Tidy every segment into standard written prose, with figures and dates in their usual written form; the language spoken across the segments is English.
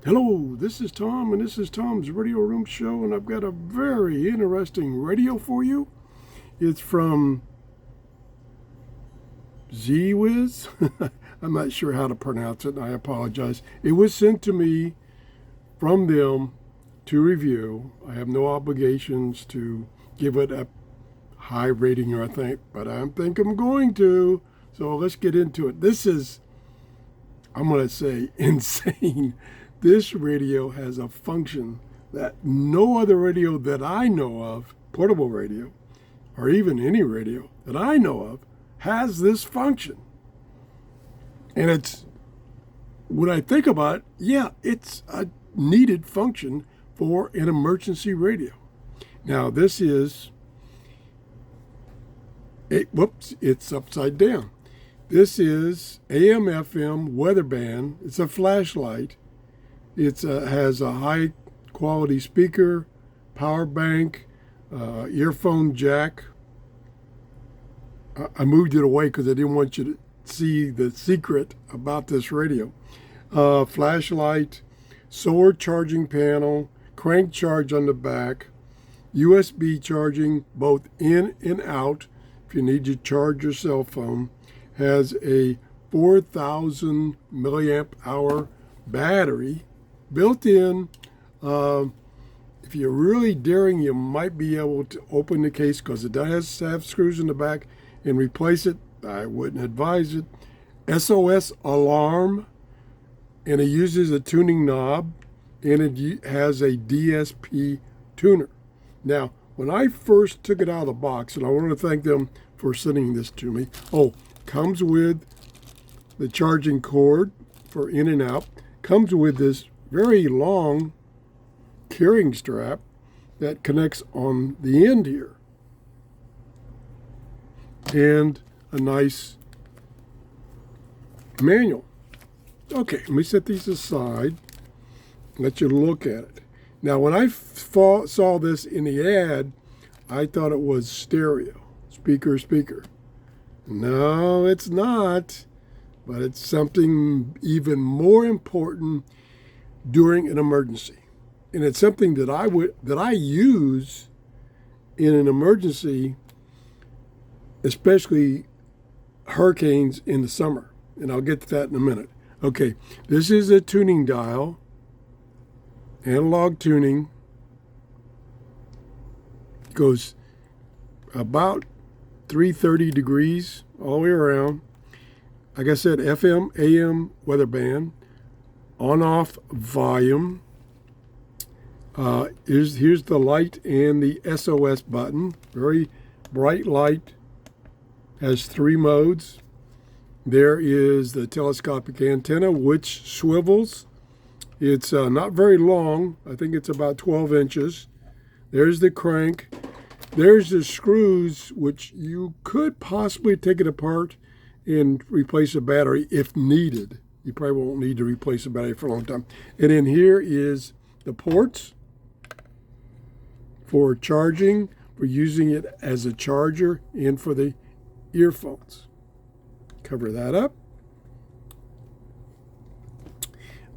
Hello, this is Tom, and this is Tom's Radio Room Show, and I've got a very interesting radio for you. It's from ZWHIS. I'm not sure how to pronounce it, and I apologize. It was sent to me from them to review. I have no obligations to give it a high rating, or but I think I'm going to. So let's get into it. This is, I'm going to say, insane. This radio has a function that no other radio that I know of, portable radio, or even any radio that I know of, has this function. And it's, when I think about it, yeah, it's a needed function for an emergency radio. Now this is, it's upside down. This is AM/FM weather band. It's a flashlight. It has a high quality speaker, power bank, earphone jack. I moved it away because I didn't want you to see the secret about this radio. Flashlight, solar charging panel, crank charge on the back, USB charging both in and out if you need to charge your cell phone. Has a 4,000 milliamp hour battery built in. If you're really daring, you might be able to open the case because it does have screws in the back and replace it. I wouldn't advise it. SOS alarm, and it uses a tuning knob, and it has a DSP tuner. Now, when I first took it out of the box, and I want to thank them for sending this to me. Comes with the charging cord for in and out. Comes with this very long carrying strap that connects on the end here. And a nice manual. Okay, let me set these aside. Let you look at it. Now, when I saw this in the ad, I thought it was stereo, speaker. No, it's not, but it's something even more important during an emergency. And it's something that I use in an emergency, especially hurricanes in the summer. And I'll get to that in a minute. Okay, this is a tuning dial, analog tuning. It goes about 330 degrees all the way around. Like I said, FM, AM weather band, on-off volume. Here's the light and the SOS button. Very bright light. Has 3 modes. There is the telescopic antenna, which swivels. It's not very long. I think it's about 12 inches. There's the crank. There's the screws, which you could possibly take it apart and replace a battery if needed. You probably won't need to replace a battery for a long time. And then here is the ports for charging, for using it as a charger, and for the earphones. Cover that up.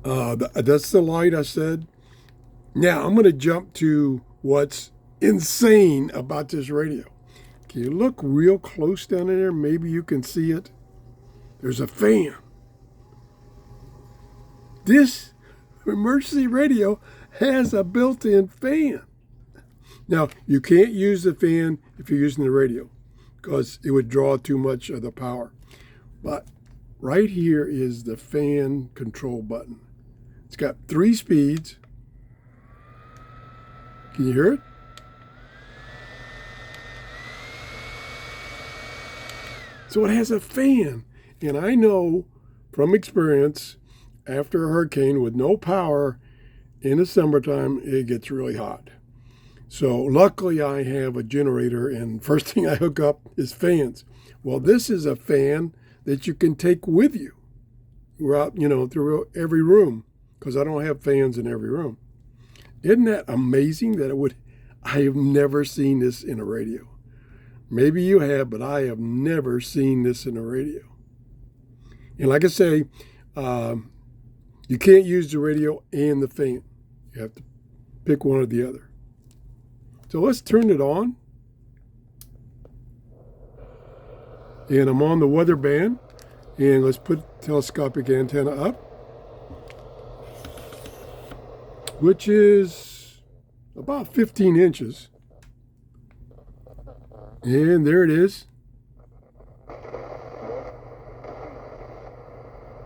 That's the light I said. Now I'm going to jump to what's insane about this radio. Can you look real close down in there? Maybe you can see it. There's a fan. This emergency radio has a built-in fan. Now, you can't use the fan if you're using the radio because it would draw too much of the power. But right here is the fan control button. It's got 3 speeds. Can you hear it? So it has a fan. And I know from experience, after a hurricane with no power in the summertime, it gets really hot. So luckily I have a generator, and first thing I hook up is fans. Well, this is a fan that you can take with you throughout, through every room, because I don't have fans in every room. Isn't that amazing that I have never seen this in a radio. Maybe you have, but I have never seen this in a radio. And like I say, You can't use the radio and the fan. You have to pick one or the other. So let's turn it on. And I'm on the weather band. And let's put telescopic antenna up, which is about 15 inches. And there it is.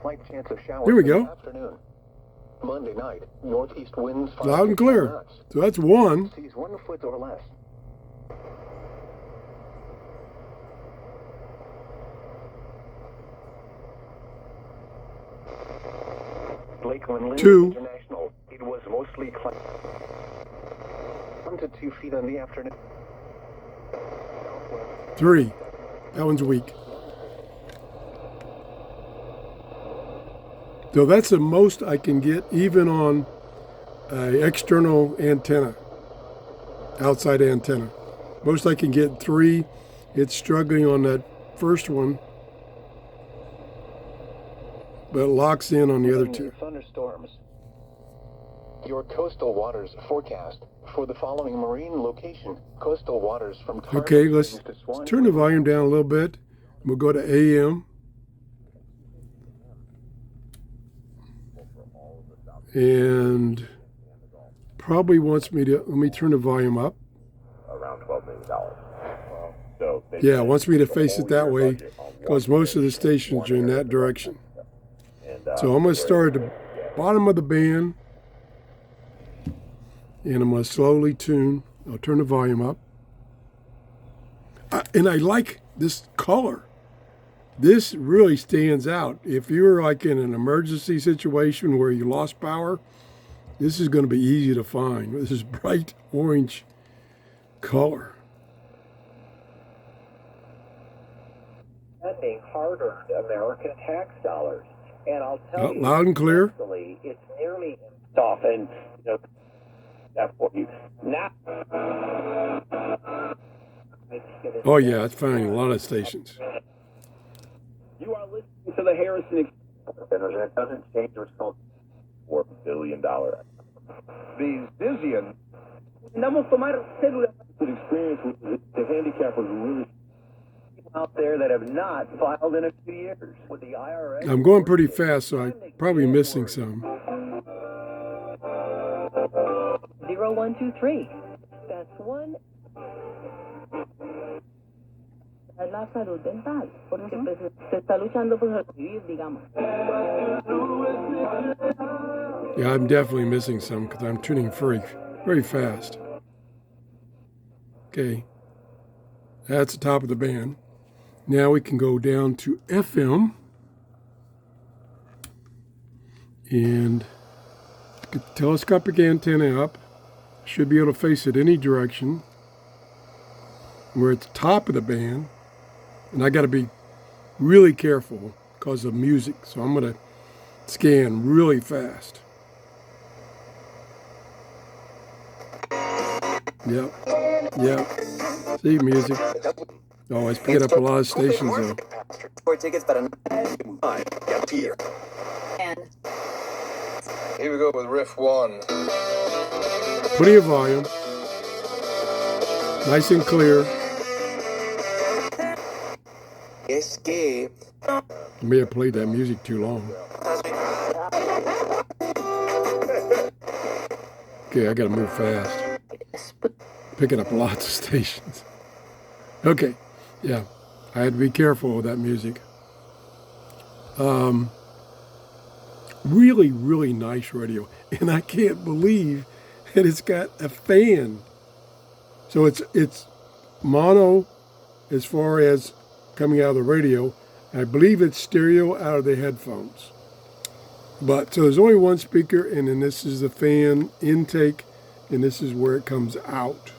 Light chance of showers There we in the go. afternoon. Monday night, northeast winds 5 Loud and to 10 clear. knots. So that's one. Seas 1 foot or less. Lakeland Lynn 2. International. It was mostly cloudy. 1 to 2 feet in the afternoon. 3. That one's weak. So that's the most I can get even on an external antenna, outside antenna. Most I can get 3. It's struggling on that first one, but it locks in on the other 2. Thunderstorms. Your coastal waters forecast for the following marine location. Coastal waters from Tarpon Okay, let's Springs to Swan turn the volume down a little bit. We'll go to AM. And probably wants me to, let me turn the volume up. Around $12 million. So Yeah, it wants me to face it that way because most of the stations are in that direction. So I'm going to start at the bottom of the band and I'm going to slowly tune. I'll turn the volume up. And I like this color. This really stands out. If you're like in an emergency situation where you lost power, this is going to be easy to find. This is bright orange color. Spending hard-earned American tax dollars, and I'll tell you, Loud and clear. actually, it's nearly off, and that for you now. Oh yeah, it's finding a lot of stations. You are listening to the Harrison and that doesn't change what's called $4 billion. These Dizian Vamos tomar cédula Experience with the handicappers really out there that have not filed in a few years with the IRS. I'm going pretty fast, so I'm probably missing some. 0123. That's 1. La salud dental, porque pues, se está luchando por sobrevivir, digamos. Yeah, I'm definitely missing some because I'm tuning very fast. Okay, that's the top of the band. Now we can go down to FM and get the telescopic antenna up. Should be able to face it any direction. We're at the top of the band, and I got to be really careful because of music, so I'm going to scan really fast. Yep. See, music. Always picking up a lot of stations though. For tickets, but here. And Here we go with riff 1. Plenty of volume. Nice and clear. Es que I may have played that music too long. Okay, I gotta move fast. Picking up lots of stations. Okay, yeah, I had to be careful with that music. Really, really nice radio. And I can't believe that it's got a fan. So it's mono as far as coming out of the radio. I believe it's stereo out of the headphones. But so there's only one speaker, and then this is the fan intake, and this is where it comes out.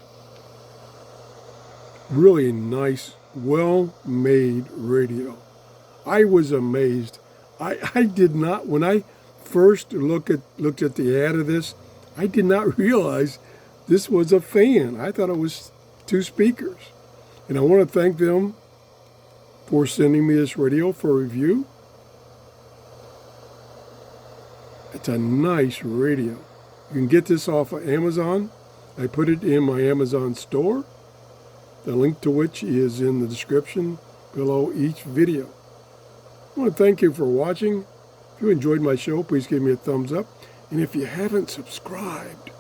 Really nice, well-made radio. I was amazed. I did not, when I first looked at the ad of this, I did not realize this was a fan. I thought it was 2 speakers. And I want to thank them for sending me this radio for review. It's a nice radio. You can get this off of Amazon. I put it in my Amazon store, the link to which is in the description below each video. I want to thank you for watching. If you enjoyed my show, please give me a thumbs up. And if you haven't subscribed,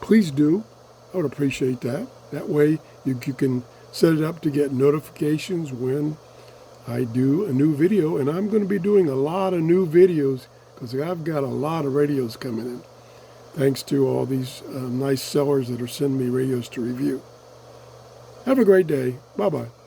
please do. I would appreciate that. That way you can set it up to get notifications when I do a new video. And I'm going to be doing a lot of new videos because I've got a lot of radios coming in. Thanks to all these nice sellers that are sending me radios to review. Have a great day. Bye-bye.